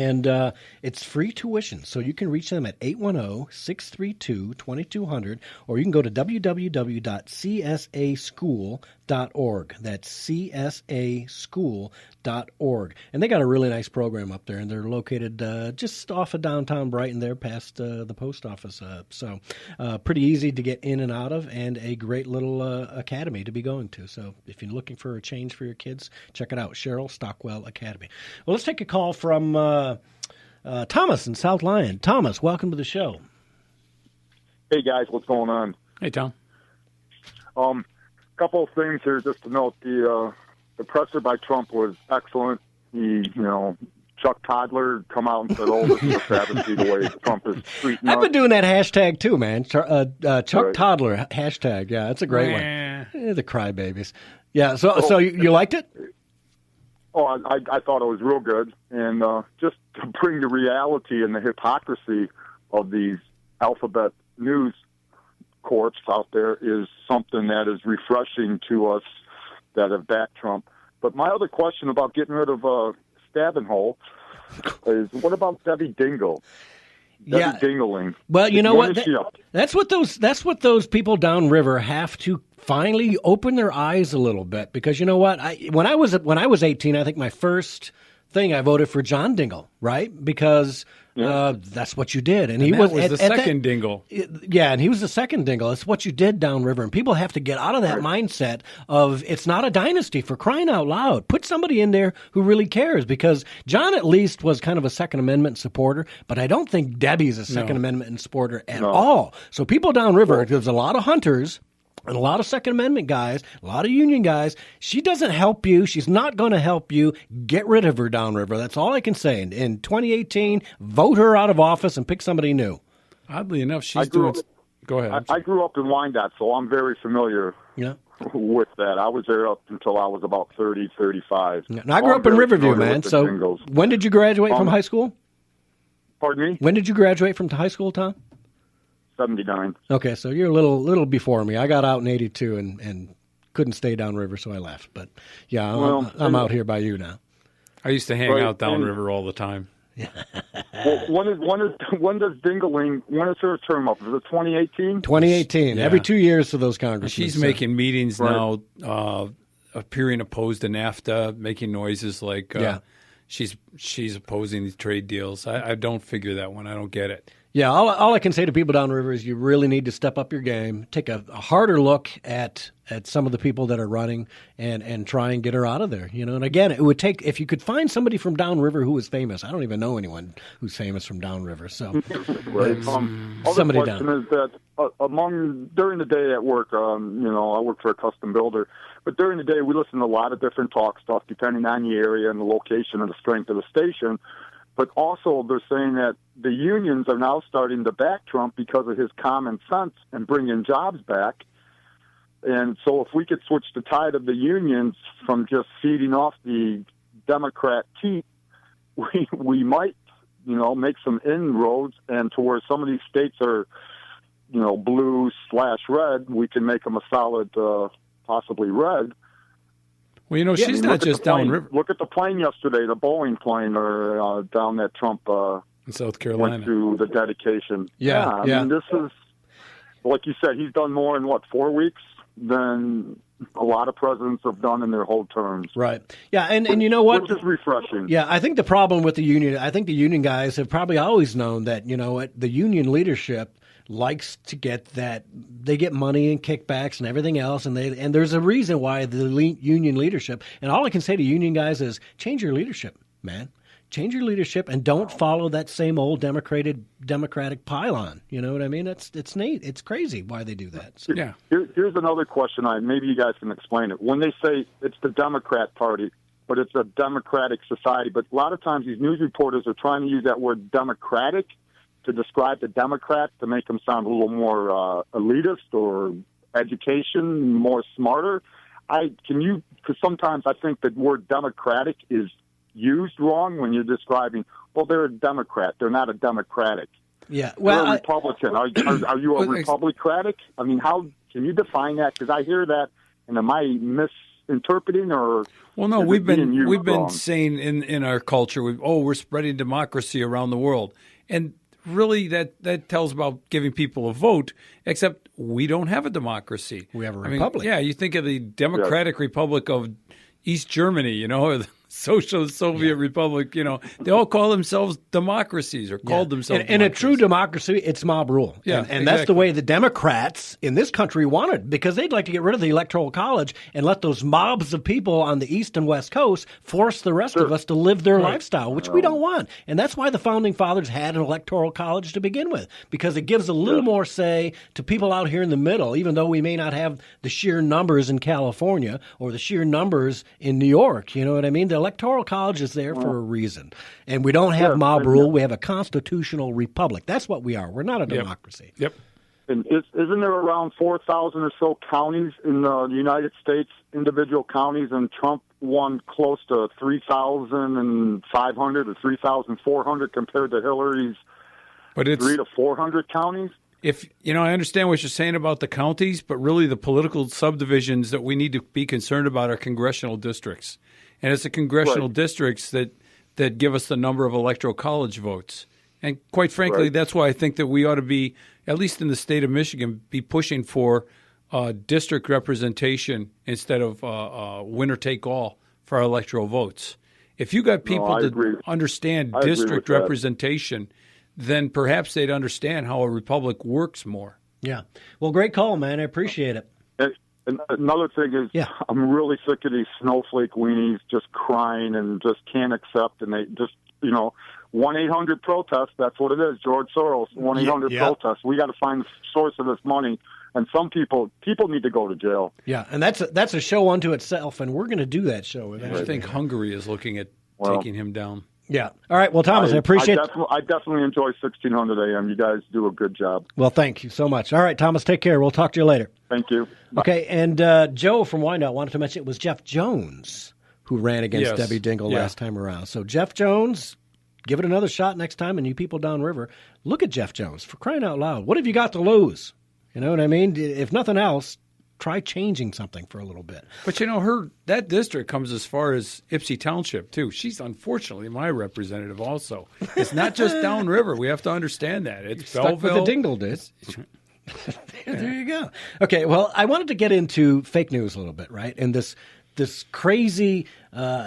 And it's free tuition, so you can reach them at 810-632-2200, or you can go to www.csaschool.org. That's csaschool.org. And they got a really nice program up there, and they're located just off of downtown Brighton there past the post office. So pretty easy to get in and out of, and a great little academy to be going to. So if you're looking for a change for your kids, check it out, Cheryl Stockwell Academy. Well, let's take a call from Thomas in South Lyon. Thomas, welcome to the show. Hey, guys, what's going on? Hey, Tom. Couple of things here just to note. The presser by Trump was excellent. Chuck Toddler come out and said, this is a travesty the way Trump is treating us. I've been doing that hashtag too, man. Chuck Toddler hashtag. Yeah, that's a great one. The crybabies. Yeah, so you liked it? Oh, I thought it was real good. And just to bring the reality and the hypocrisy of these alphabet news corps out there is something that is refreshing to us that have backed Trump. But my other question about getting rid of Stabenhole is, what about Debbie Dingle? Debbie Dingling. Well, you know what? That's what those people downriver have to finally open their eyes a little bit, because you know what? When I was 18, I think my first thing I voted for John Dingell, right? Because that's what you did, and he was the second Dingell. Yeah, and he was the second Dingell. It's what you did downriver, and people have to get out of that mindset of it's not a dynasty, for crying out loud. Put somebody in there who really cares, because John at least was kind of a Second Amendment supporter, but I don't think Debbie's a Second Amendment supporter at all. So people downriver, there's a lot of hunters and a lot of Second Amendment guys, a lot of union guys. She doesn't help you. She's not going to help you. Get rid of her downriver. That's all I can say. In 2018, vote her out of office and pick somebody new. Oddly enough, she's doing... Go ahead. I grew up in Wyandotte, so I'm very familiar with that. I was there up until I was about 30, 35. And I grew up in Riverview, man. So when did you graduate from high school? Pardon me? When did you graduate from high school, Tom? 79. Okay, so you're a little before me. I got out in 82 and couldn't stay downriver, so I left. But yeah, I'm out here by you now. I used to hang out downriver all the time. Well, when does Dingling, when is her term up? Is it 2018? 2018. Yeah. Every 2 years for those congressmen. She's making meetings now, appearing opposed to NAFTA, making noises like she's opposing these trade deals. I don't figure that one. I don't get it. Yeah, all I can say to people downriver is you really need to step up your game, take a harder look at some of the people that are running, and try and get her out of there. And again, it would take, if you could find somebody from downriver who was famous. I don't even know anyone who's famous from downriver. So, right. Somebody down. The question is that during the day at work, I work for a custom builder, but during the day we listen to a lot of different talk stuff depending on the area and the location and the strength of the station. But also they're saying that the unions are now starting to back Trump because of his common sense and bringing jobs back. And so if we could switch the tide of the unions from just feeding off the Democrat teat, we might, make some inroads, and to where some of these states are, blue/red, we can make them a solid, possibly red. Well, she's not just downriver. Look at the plane yesterday, the Boeing plane, or down that Trump in South Carolina went to the dedication. Yeah. I mean, this is, like you said, he's done more in 4 weeks than a lot of presidents have done in their whole terms. Right. Yeah, and you know what? Which is refreshing. Yeah, I think the problem with the union, I think the union guys have probably always known that, the union leadership likes to get that, they get money and kickbacks and everything else, and there's a reason why the union leadership, and all I can say to union guys is change your leadership, man. Change your leadership and don't follow that same old Democratic pylon. You know what I mean? It's neat. It's crazy why they do that. So. Yeah. Here's another question. Maybe you guys can explain it. When they say it's the Democrat Party, but it's a democratic society, but a lot of times these news reporters are trying to use that word democratic to describe the Democrats to make them sound a little more elitist or education, more smarter. Because sometimes I think the word democratic is used wrong when you're describing, well, they're a Democrat. They're not a Democratic. Yeah. Well, they're a Republican. Are you a Republicratic? I mean, how can you define that? Because I hear that, and am I interpreting, or well, no, is we've it being been used we've been wrong? saying in our culture, we're spreading democracy around the world, and really that tells about giving people a vote. Except we don't have a democracy. We have a republic. Yeah, you think of the Democratic Republic of East Germany, or the Socialist Soviet Republic, they all call themselves democracies or called themselves In a true democracy, it's mob rule. Yeah, and that's the way the Democrats in this country want it, because they'd like to get rid of the Electoral College and let those mobs of people on the East and West Coast force the rest of us to live their lifestyle, which we don't want. And that's why the Founding Fathers had an Electoral College to begin with, because it gives a little more say to people out here in the middle, even though we may not have the sheer numbers in California or the sheer numbers in New York. You know what I mean? The Electoral College is there for a reason. And we don't have mob rule. We have a constitutional republic. That's what we are. We're not a democracy. Yep. And isn't there around 4,000 or so counties in the United States, individual counties, and Trump won close to 3,500 or 3,400 compared to Hillary's 300 to 400 counties? If I understand what you're saying about the counties, but really the political subdivisions that we need to be concerned about are congressional districts. And it's the congressional districts that give us the number of electoral college votes. And quite frankly, that's why I think that we ought to be, at least in the state of Michigan, be pushing for district representation instead of winner take all for our electoral votes. If you got people to understand district representation, then perhaps they'd understand how a republic works more. Yeah. Well, great call, man. I appreciate it. And another thing is, I'm really sick of these snowflake weenies just crying and just can't accept, and they just, 1-800-PROTEST, that's what it is, George Soros, 1-800-PROTEST. We got to find the source of this money, and some people need to go to jail. Yeah, and that's a show unto itself, and we're going to do that show. I think Hungary is looking at taking him down. Yeah. All right. Well, Thomas, I appreciate it. I definitely enjoy 1600 AM. You guys do a good job. Well, thank you so much. All right, Thomas, take care. We'll talk to you later. Thank you. Bye. Okay, and Joe from Wyandotte wanted to mention it was Jeff Jones who ran against Debbie Dingell last time around. So, Jeff Jones, give it another shot next time, and you people downriver, look at Jeff Jones, for crying out loud. What have you got to lose? You know what I mean? If nothing else, try changing something for a little bit. But that district comes as far as Ypsi Township too. She's unfortunately my representative also. It's not just downriver. We have to understand that. It's Belleville. With the Dingell did. There you go. Okay, well, I wanted to get into fake news a little bit, right? And this crazy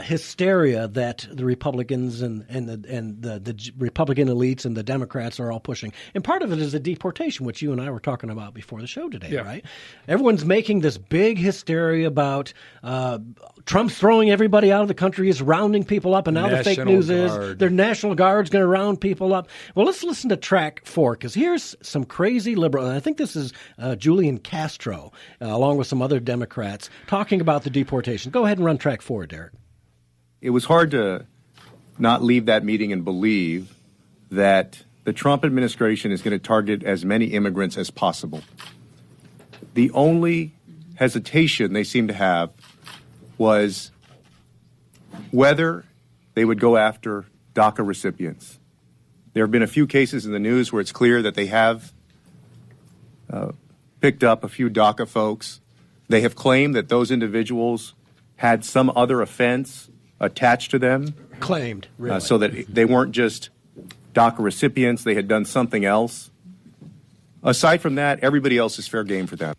hysteria that the Republicans and the Republican elites and the Democrats are all pushing. And part of it is the deportation, which you and I were talking about before the show today, right? Everyone's making this big hysteria about Trump's throwing everybody out of the country, is rounding people up, and now the fake news is their National Guard's going to round people up. Well, let's listen to track 4, because here's some crazy liberal, and I think this is Julian Castro, along with some other Democrats, talking about the deportation. Go ahead and run track 4, Derek. It was hard to not leave that meeting and believe that the Trump administration is going to target as many immigrants as possible. The only hesitation they seem to have was whether they would go after DACA recipients. There have been a few cases in the news where it's clear that they have picked up a few DACA folks. They have claimed that those individuals had some other offense attached to them. Claimed, really. So that they weren't just DACA recipients, they had done something else. Aside from that, everybody else is fair game for them.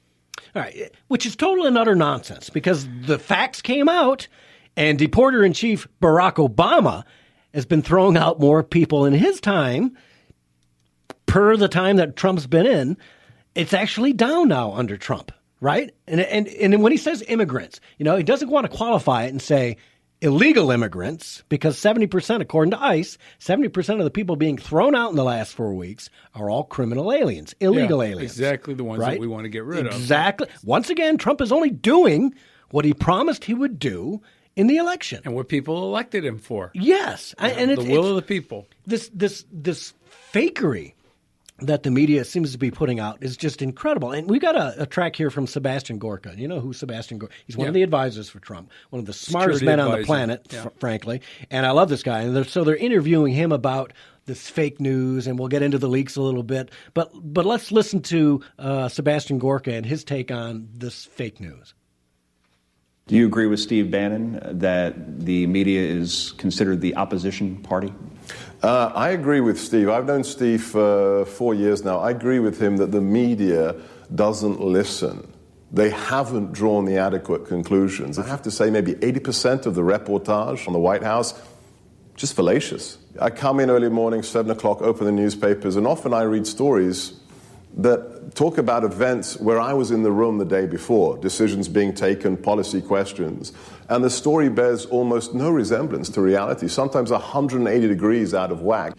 All right, which is total and utter nonsense, because the facts came out, and Deporter-in-Chief Barack Obama has been throwing out more people in his time per the time that Trump's been in. It's actually down now under Trump, right? And when he says immigrants, he doesn't want to qualify it and say illegal immigrants, because 70%, according to ICE, 70% of the people being thrown out in the last 4 weeks are all criminal aliens, illegal aliens. Exactly the ones that we want to get rid of. Exactly. Once again, Trump is only doing what he promised he would do in the election. And what people elected him for. Yes. And the will of the people. This fakery that the media seems to be putting out is just incredible. And we got a track here from Sebastian Gorka. You know who Sebastian Gorka? He's one of the advisors for Trump, one of the smartest men on the planet, frankly. And I love this guy. And so they're interviewing him about this fake news, and we'll get into the leaks a little bit. But let's listen to Sebastian Gorka and his take on this fake news. Do you agree with Steve Bannon that the media is considered the opposition party? I agree with Steve. I've known Steve for 4 years now. I agree with him that the media doesn't listen. They haven't drawn the adequate conclusions. I have to say maybe 80% of the reportage on the White House, just fallacious. I come in early morning, 7 o'clock, open the newspapers, and often I read stories that talk about events where I was in the room the day before, decisions being taken, policy questions, and the story bears almost no resemblance to reality, sometimes 180 degrees out of whack.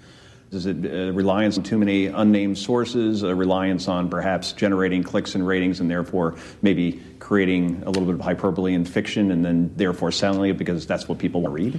Is it a reliance on too many unnamed sources, a reliance on perhaps generating clicks and ratings and therefore maybe creating a little bit of hyperbole in fiction and then therefore selling it because that's what people want to read?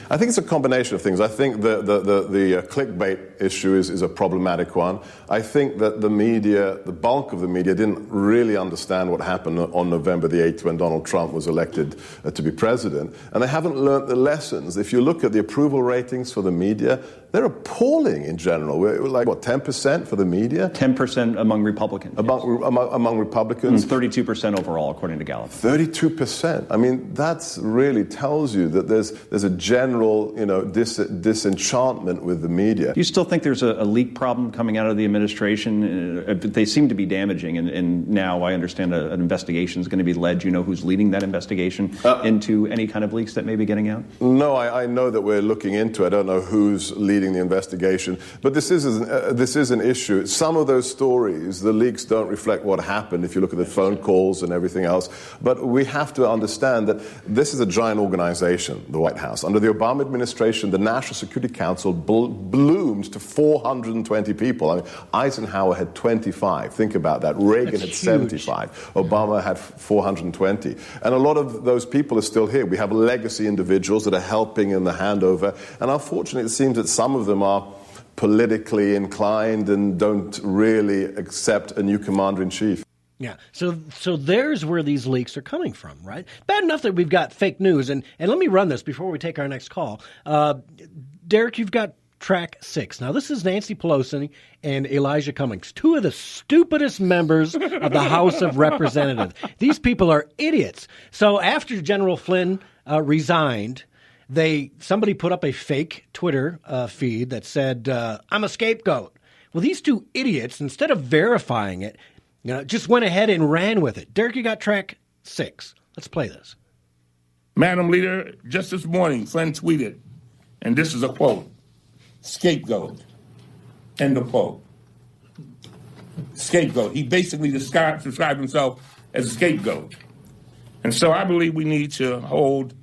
I think it's a combination of things. I think the clickbait issue is a problematic one. I think that the media, the bulk of the media, didn't really understand what happened on November the 8th when Donald Trump was elected to be president. And they haven't learned the lessons. If you look at the approval ratings for the media, they're appalling in general. We're like, 10% for the media? 10% among Republicans. Among Republicans? 32% overall, according to Gallup. 32%. I mean, that really tells you that there's a general, disenchantment with the media. Do you still think there's a leak problem coming out of the administration? They seem to be damaging, and now I understand an investigation is going to be led. Do you know who's leading that investigation into any kind of leaks that may be getting out? No, I know that we're looking into it. I don't know who's leading the investigation, but this is an issue. Some of those stories, the leaks don't reflect what happened if you look at the phone calls and everything else, but we have to understand that this is a giant organization, the White House. Under the Obama administration, the National Security Council bloomed to 420 people. I mean, Eisenhower had 25. Think about that. Reagan had 75. Obama had 420. And a lot of those people are still here. We have legacy individuals that are helping in the handover, and unfortunately it seems that some of them are politically inclined and don't really accept a new commander-in-chief. Yeah, so there's where these leaks are coming from, right? Bad enough that we've got fake news, and let me run this before we take our next call. Derek, you've got track 6. Now, this is Nancy Pelosi and Elijah Cummings, two of the stupidest members of the House of Representatives. These people are idiots. So after General Flynn resigned, somebody put up a fake Twitter feed that said, I'm a scapegoat. Well, these two idiots, instead of verifying it, just went ahead and ran with it. Derek, you got track 6. Let's play this. Madam Leader, just this morning, Flynn tweeted, and this is a quote, scapegoat, end of quote. Scapegoat. He basically described himself as a scapegoat. And so I believe we need to hold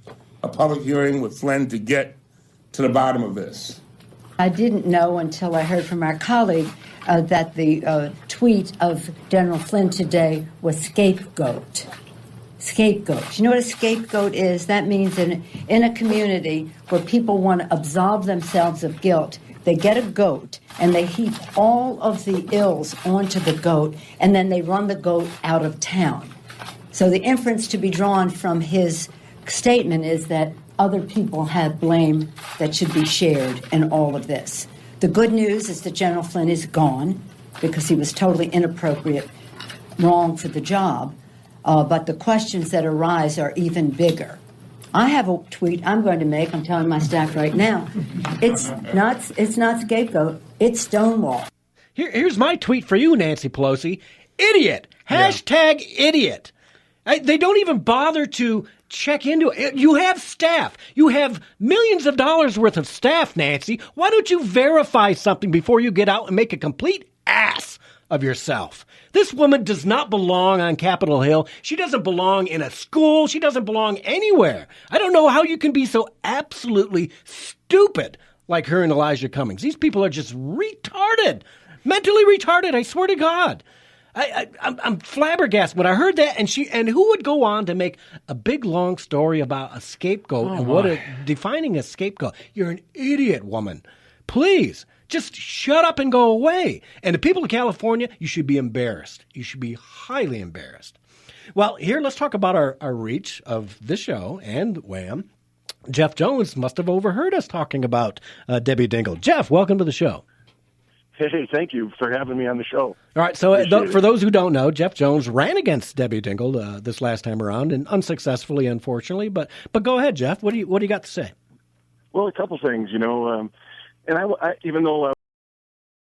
a public hearing with Flynn to get to the bottom of this. I didn't know until I heard from our colleague that the tweet of General Flynn today was scapegoat. Scapegoat. You know what a scapegoat is? That means in a community where people want to absolve themselves of guilt, they get a goat and they heap all of the ills onto the goat, and then they run the goat out of town. So the inference to be drawn from his statement is that other people have blame that should be shared in all of this. The good news is that General Flynn is gone because he was totally inappropriate, wrong for the job. But the questions that arise are even bigger. I have a tweet I'm going to make. I'm telling my staff right now. It's not scapegoat. It's Stonewall. Here's my tweet for you, Nancy Pelosi. Idiot. Hashtag idiot. They don't even bother to check into it. You have staff. You have millions of dollars worth of staff, Nancy. Why don't you verify something before you get out and make a complete ass of yourself? This woman does not belong on Capitol Hill. She doesn't belong in a school. She doesn't belong anywhere. I don't know how you can be so absolutely stupid like her and Elijah Cummings. These people are just retarded, mentally retarded, I swear to God. I'm flabbergasted when I heard that, and who would go on to make a big long story about a scapegoat defining a scapegoat? You're an idiot, woman. Please, just shut up and go away. And the people of California, you should be embarrassed. You should be highly embarrassed. Well, here, let's talk about our reach of this show and Wham. Jeff Jones must have overheard us talking about Debbie Dingell. Jeff, welcome to the show. Hey, thank you for having me on the show. All right, so Appreciate for it. those who don't know, Jeff Jones ran against Debbie Dingell this last time around, and unsuccessfully, unfortunately. But go ahead, Jeff. What do you got to say? Well, a couple things, and I even though